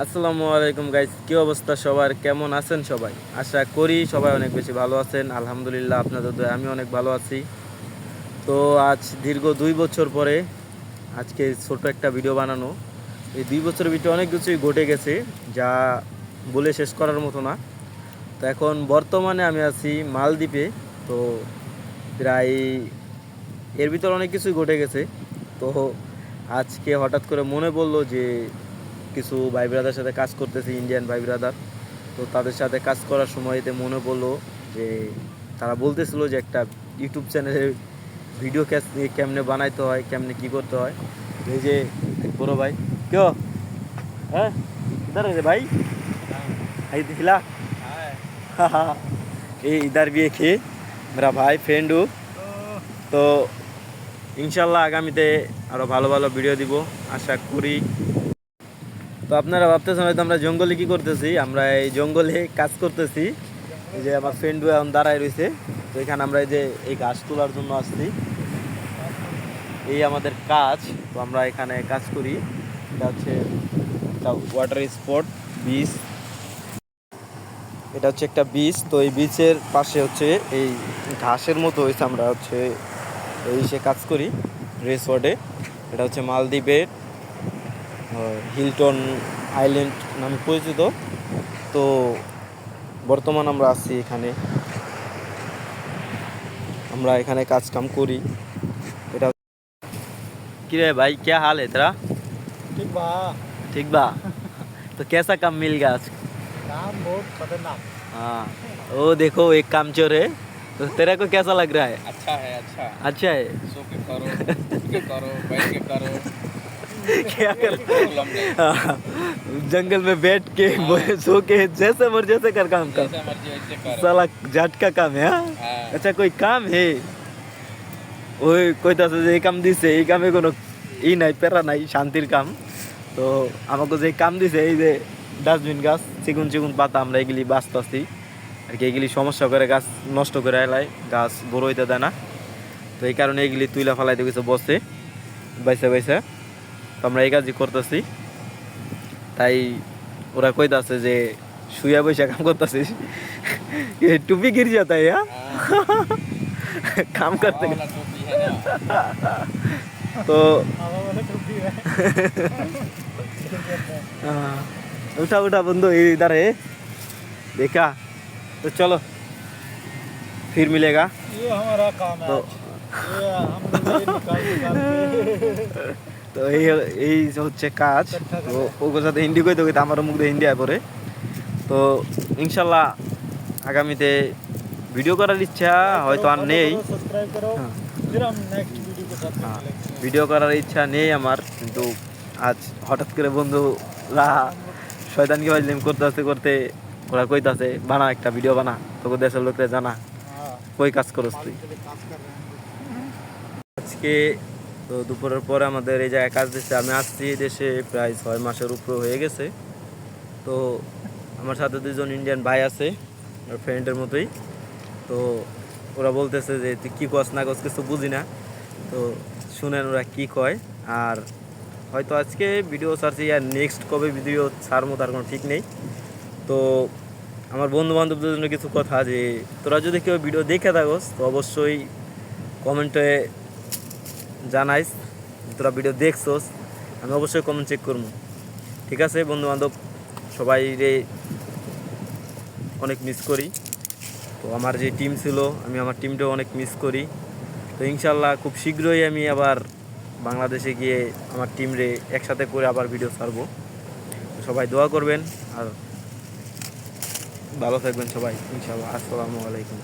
আসসালামু আলাইকুম গাইস, কি অবস্থা সবার? কেমন আছেন সবাই? আশা করি সবাই অনেক বেশি ভালো আছেন। আলহামদুলিল্লাহ, আপনাদের দয়ায় আমি অনেক ভালো আছি। তো আজ দীর্ঘ 2 বছর পরে আজকে ছোট একটা ভিডিও বানানো। এই 2 বছরের ভিতরে অনেক কিছুই ঘটে গেছে, যা বলে শেষ করার মতো না। তো এখন বর্তমানে আমি আছি মালদ্বীপে। তো প্রায় এর ভিতর অনেক কিছুই ঘটে গেছে। তো আজকে হঠাৎ করে মনে পড়লো যে কিছু ভাই ব্রাদার সাথে কাজ করতেছি, ইন্ডিয়ান ভাই ব্রাদার। তো তাদের সাথে কাজ করার সময় এতে মনে পড়লো যে তারা বলতেছিল যে একটা ইউটিউব চ্যানেলের ভিডিও কেমনে বানাইতে হয়, কেমনে কি করতে হয়। এই যে বড় ভাই কেউ হ্যাঁ इधर है भाई हाय दिला ये इधर भी एक है मेरा भाई फ्रेंड हूँ। তো ইনশাল্লাহ আগামীতে আরও ভালো ভালো ভিডিও দিব আশা করি। তো আপনারা ভাবতেছেন হয়তো আমরা জঙ্গলে কি করতেছি, আমরা এই জঙ্গলে কাজ করতেছি। এই যে আমার ফ্রেন্ড এখন দাঁড়ায় রয়েছে। তো এখানে আমরা এই যে এই ঘাস তোলার জন্য আসছি, এই আমাদের কাজ। তো আমরা এখানে কাজ করি। এটা হচ্ছে একটা ওয়াটার স্পট বিচ, এটা হচ্ছে একটা বিচ। তো এই বিচের পাশে হচ্ছে এই ঘাসের মতো হয়েছে, আমরা হচ্ছে এই সে কাজ করি রিসোর্টে। এটা হচ্ছে মালদ্বীপের হিলটন আইল্যান্ড নামে পরিচিত। তো বর্তমান আমরা আছি এখানে, আমরা এখানে কাজ কাম করি। এটা কি রে भाई, क्या हाल है तेरा? ठीक बा। ठीक बा। तो कैसा काम मिल गया आज? काम बहुत खतरनाक। हाँ, वो देखो एक काम चोर है। तो तेरे को कैसा लग रहा है? अच्छा है, अच्छा अच्छा है। सो के करो, उठ के करो, बैठ के करो, क्या कर प्रॉब्लम नहीं। हाँ, जंगल में बैठ के सो के जैसे मर जैसे कर काम कर। जैसे मर्जी वैसे करो। साला जाट का काम है। हाँ? हाँ। अच्छा कोई काम है? ওই কইতাছে যে এই কাম দিছে, এই কামে কোনো নাই, প্যারা নাই, শান্তির কাম। তো আমাকে যে কাম দিছে, এই যে ডাস্টবিন গাছ, চিকুন চিকুন পাতা, আমরা এগুলি বাঁচতেছি আর কি। এগুলি সমস্যা করে, গাছ নষ্ট করে এলাই, গাছ বড় হইতে দেয় না। তো এই কারণে এগুলি তুইলা ফালাইতে গেছে বসে বাইসে বাইসে। তো আমরা এই কাজই করতেছি। তাই ওরা কইতাছে যে শুয়া বৈশা কাম করতেছিস, টুপি गिर जाता है यार काम करते वाला टोपी है ना। तो हवा वाला टोपी है। हाँ, उठा उठा बंदो इधर है, देखा? तो चलो फिर मिलेगा। ये हमारा काम है। तो ये हम ये निकाल निकाल के তো এই হচ্ছে কাজ। তো ওর সাথে হিন্দি কইতে কইতে আমারও মুখ দিয়ে হিন্দি আয় পড়ে। তো ইনশাল্লাহ আগামীতে ভিডিও করার ইচ্ছা হয়তো আর নেই। सब्सक्राइब करो, हाँ। फिर हम नेक्स्ट वीडियो के साथ हाँ, मिलेंगे। ভিডিও করার ইচ্ছা নেই আমার, কিন্তু আজ হঠাৎ করে বন্ধুরা শয়তানকে ফাজলিম করতে করতে ওরা কইতাছে বানা একটা ভিডিও বানা, তোকে দেশের লোকরা জানা हाँ, কই কাজ করস তুই। के लिए काम कर रहे हैं। আজকে তো দুপুরের পরে আমাদের এই জায়গায় কাজ দিচ্ছে। আমি আসছি দেশে প্রায় 6 মাসের উপরে হয়ে গেছে। তো আমার সাথে দুজন ইন্ডিয়ান ভাই আছে, আমার ফ্রেন্ডের মতোই। তো ওরা বলতেছে যে তুই কী কস না কস কিছু বুঝি না। তো শুনেন ওরা কী কয়। আর হয়তো আজকে ভিডিও ছাড়ছি, আর নেক্সট কবে ভিডিও ছাড়বো তার কোনো ঠিক নেই। তো আমার বন্ধু বান্ধবদের জন্য কিছু কথা, যে তোরা যদি কেউ ভিডিও দেখে থাকস তো অবশ্যই কমেন্টে জানাইস তোরা ভিডিও দেখছোস। আমি অবশ্যই কমেন্ট চেক করবো, ঠিক আছে? বন্ধু বান্ধব সবাই রে অনেক মিস করি। তো আমার যে টিম ছিল, আমি আমার টিমটাও অনেক মিস করি। তো ইনশাল্লাহ খুব শীঘ্রই আমি আবার বাংলাদেশে গিয়ে আমার টিম রে একসাথে করে আবার ভিডিও ছাড়বো। সবাই দোয়া করবেন আর ভালো থাকবেন সবাই ইনশাল্লাহ। আসসালামু আলাইকুম।